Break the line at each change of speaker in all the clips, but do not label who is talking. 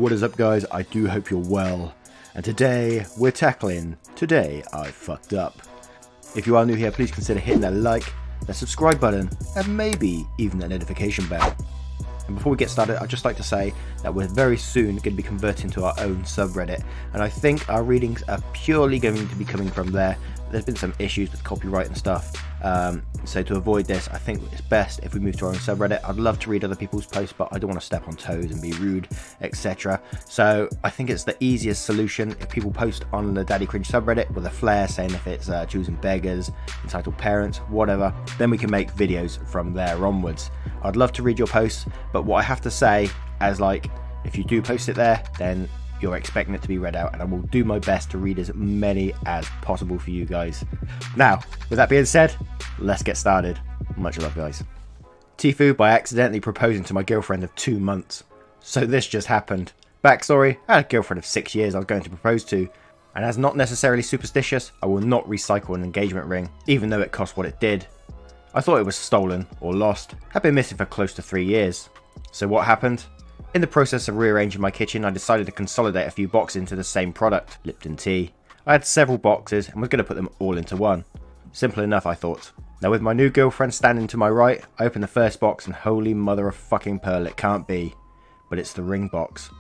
what is up guys, I do hope you're well, and today we're tackling Today I Fucked Up. If you are new here, please consider hitting that like, that subscribe button, and maybe even that notification bell. And before we get started, I'd just like to say that we're very soon going to be converting to our own subreddit, and I think our readings are purely going to be coming from there. There's been some issues with copyright and stuff, so to avoid this, I think it's best if we move to our own subreddit. I'd love to read other people's posts, but I don't want to step on toes and be rude, etc. So I think it's the easiest solution if people post on the Daddy Cringe subreddit with a flair saying if it's choosing beggars, entitled parents, whatever, then we can make videos from there onwards. I'd love to read your posts, but what I have to say as if you do post it there, then you're expecting it to be read out, and I will do my best to read as many as possible for you guys. Now, with that being said, let's get started. Much love, guys. TIFU by accidentally proposing to my girlfriend of 2 months. So this just happened. Backstory, I had a girlfriend of 6 years I was going to propose to, and as not necessarily superstitious, I will not recycle an engagement ring, even though it cost what it did. I thought it was stolen or lost, had been missing for close to 3 years. So what happened? In the process of rearranging my kitchen, I decided to consolidate a few boxes into the same product, Lipton tea. I had several boxes and was going to put them all into one. Simple enough, I thought. Now with my new girlfriend standing to my right, I opened the first box and holy mother of fucking pearl, it can't be. But it's the ring box.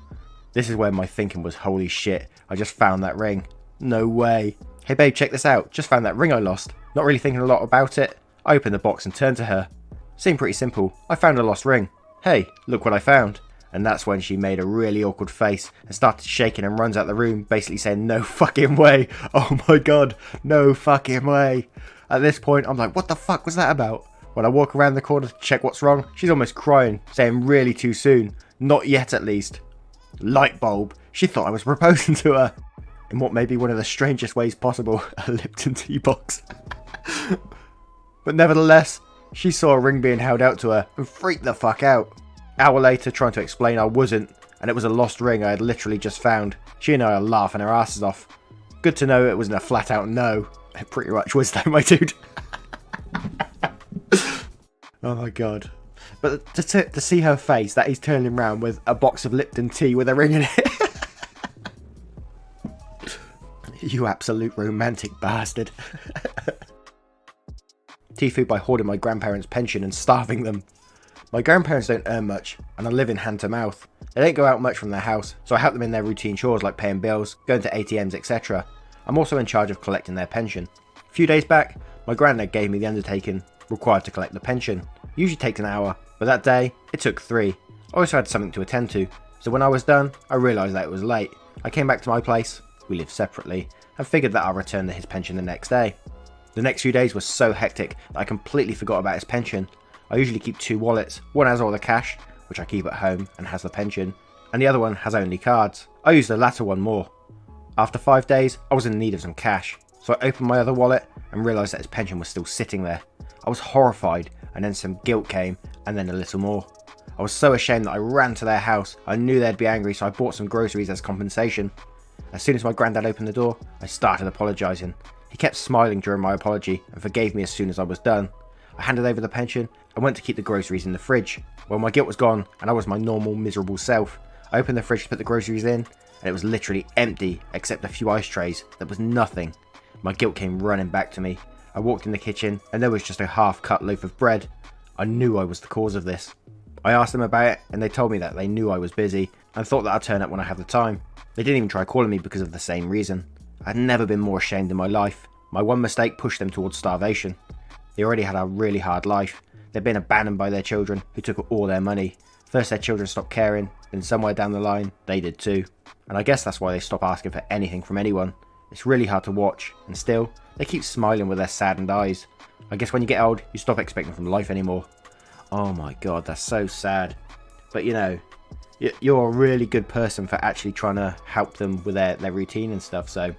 This is where my thinking was holy shit, I just found that ring. No way. Hey babe, check this out, just found that ring I lost. Not really thinking a lot about it. I opened the box and turned to her. Seemed pretty simple, I found a lost ring. Hey, look what I found. And that's when she made a really awkward face and started shaking and runs out the room, basically saying, no fucking way. Oh my god, no fucking way. At this point, I'm like, what the fuck was that about? When I walk around the corner to check what's wrong, she's almost crying, saying really too soon. Not yet, at least. Light bulb. She thought I was proposing to her. In what may be one of the strangest ways possible, a Lipton tea box. But nevertheless, she saw a ring being held out to her and freaked the fuck out. Hour later, trying to explain I wasn't, and it was a lost ring I had literally just found. She and I are laughing our asses off. Good to know it wasn't a flat out no. It pretty much was though, my dude. Oh my god. But to see her face, that he's turning around with a box of Lipton tea with a ring in it. You absolute romantic bastard. TIFU by hoarding my grandparents' pension and starving them. My grandparents don't earn much, and I live in hand to mouth. They don't go out much from their house, so I help them in their routine chores like paying bills, going to ATMs, etc. I'm also in charge of collecting their pension. A few days back, my granddad gave me the undertaking required to collect the pension. Usually takes an hour, but that day, it took 3. I also had something to attend to, so when I was done, I realised that it was late. I came back to my place, we live separately, and figured that I'll return his pension the next day. The next few days were so hectic that I completely forgot about his pension. I usually keep 2 wallets, one has all the cash, which I keep at home and has the pension, and the other one has only cards. I use the latter one more. After 5 days, I was in need of some cash, so I opened my other wallet and realised that his pension was still sitting there. I was horrified, and then some guilt came, and then a little more. I was so ashamed that I ran to their house. I knew they'd be angry, so I bought some groceries as compensation. As soon as my granddad opened the door, I started apologising. He kept smiling during my apology and forgave me as soon as I was done. I handed over the pension and went to keep the groceries in the fridge. Well, my guilt was gone and I was my normal miserable self. I opened the fridge to put the groceries in and it was literally empty except a few ice trays. There was nothing. My guilt came running back to me. I walked in the kitchen and there was just a half-cut loaf of bread. I knew I was the cause of this. I asked them about it and they told me that they knew I was busy and thought that I'd turn up when I had the time. They didn't even try calling me because of the same reason. I'd never been more ashamed in my life. My one mistake pushed them towards starvation. They already had a really hard life. They'd been abandoned by their children, who took all their money. First their children stopped caring, then somewhere down the line, they did too. And I guess that's why they stopped asking for anything from anyone. It's really hard to watch, and still, they keep smiling with their saddened eyes. I guess when you get old, you stop expecting from life anymore. Oh my god, that's so sad. But you know, you're a really good person for actually trying to help them with their routine and stuff, so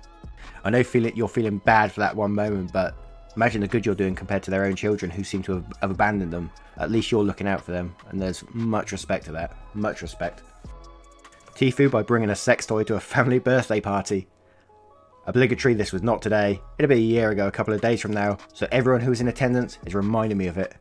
I know you're feeling bad for that one moment, but imagine the good you're doing compared to their own children who seem to have abandoned them. At least you're looking out for them, and there's much respect to that. Much respect. TIFU by bringing a sex toy to a family birthday party. Obligatory, this was not today. It'll be a year ago, a couple of days from now, so everyone who was in attendance is reminding me of it.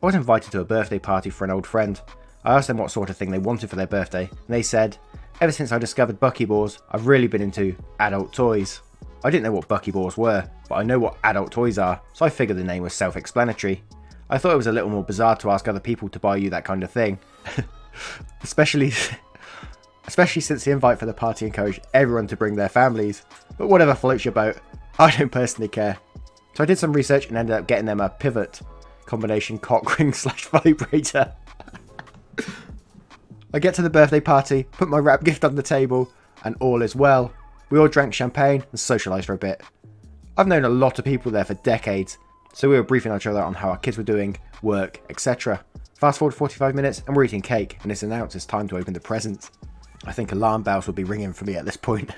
I was invited to a birthday party for an old friend. I asked them what sort of thing they wanted for their birthday, and they said Ever since I discovered buckyballs, I've really been into adult toys. I didn't know what buckyballs were, but I know what adult toys are, so I figured the name was self-explanatory. I thought it was a little more bizarre to ask other people to buy you that kind of thing. especially since the invite for the party encouraged everyone to bring their families. But whatever floats your boat, I don't personally care. So I did some research and ended up getting them a pivot combination cock ring / vibrator. I get to the birthday party, put my wrap gift on the table, and all is well. We all drank champagne and socialised for a bit. I've known a lot of people there for decades, so we were briefing each other on how our kids were doing, work, etc. Fast forward 45 minutes and we're eating cake, and it's announced it's time to open the presents. I think alarm bells will be ringing for me at this point.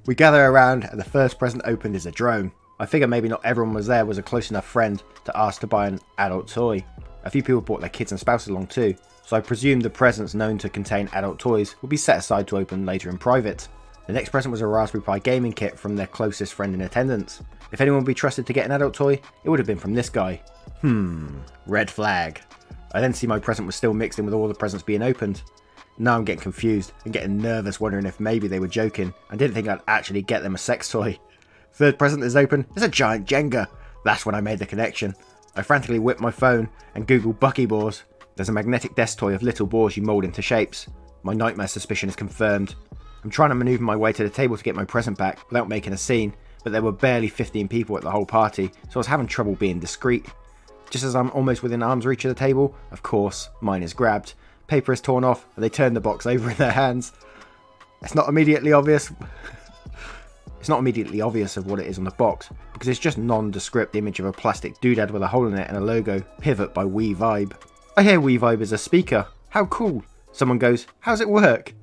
We gather around and the first present opened is a drone. I figure maybe not everyone was a close enough friend to ask to buy an adult toy. A few people brought their kids and spouses along too, so I presume the presents known to contain adult toys will be set aside to open later in private. The next present was a Raspberry Pi gaming kit from their closest friend in attendance. If anyone would be trusted to get an adult toy, it would have been from this guy. Red flag. I then see my present was still mixed in with all the presents being opened. Now I'm getting confused and getting nervous, wondering if maybe they were joking and didn't think I'd actually get them a sex toy. Third present is open. It's a giant Jenga. That's when I made the connection. I frantically whipped my phone and googled buckyballs. There's a magnetic desk toy of little balls you mould into shapes. My nightmare suspicion is confirmed. I'm trying to manoeuvre my way to the table to get my present back without making a scene, but there were barely 15 people at the whole party, so I was having trouble being discreet. Just as I'm almost within arm's reach of the table, of course, mine is grabbed. Paper is torn off and they turn the box over in their hands. It's not immediately obvious of what it is on the box, because it's just nondescript image of a plastic doodad with a hole in it and a logo, Pivot by WeVibe. I hear WeVibe is a speaker. How cool. Someone goes, how's it work?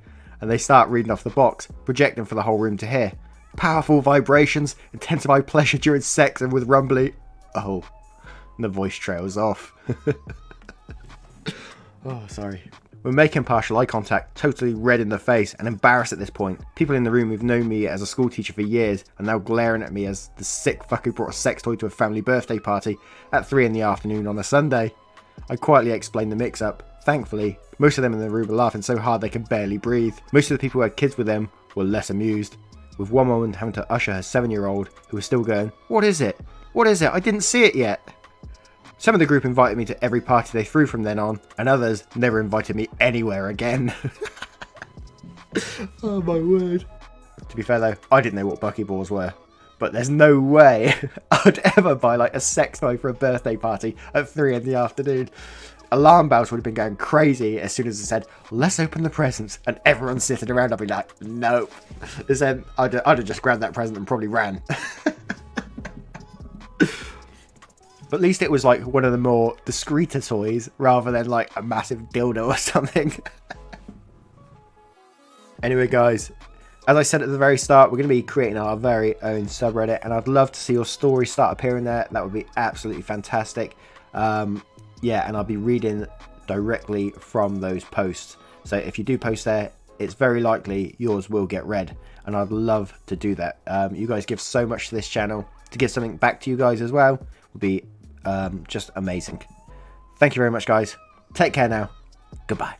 And they start reading off the box, projecting for the whole room to hear. Powerful vibrations, intensify pleasure during sex and with rumbly... Oh, and the voice trails off. Oh, sorry. We're making partial eye contact, totally red in the face and embarrassed at this point. People in the room who've known me as a school teacher for years are now glaring at me as the sick fuck who brought a sex toy to a family birthday party at 3 in the afternoon on a Sunday. I quietly explained the mix-up. Thankfully, most of them in the room were laughing so hard they could barely breathe. Most of the people who had kids with them were less amused, with one woman having to usher her 7-year-old who was still going, "What is it? What is it? I didn't see it yet." Some of the group invited me to every party they threw from then on, and others never invited me anywhere again. Oh my word. To be fair though, I didn't know what buckyballs were. But there's no way I'd ever buy like a sex toy for a birthday party at 3 in the afternoon. Alarm bells would have been going crazy as soon as it said, let's open the presents, and everyone's sitting around. I'd be like, nope. Then I'd have just grabbed that present and probably ran. But at least it was like one of the more discreeter toys rather than like a massive dildo or something. Anyway guys, as I said at the very start, we're going to be creating our very own subreddit, and I'd love to see your stories start appearing there. That would be absolutely fantastic. Yeah, and I'll be reading directly from those posts. So if you do post there, it's very likely yours will get read, and I'd love to do that. You guys give so much to this channel. To give something back to you guys as well would be just amazing. Thank you very much, guys. Take care now. Goodbye.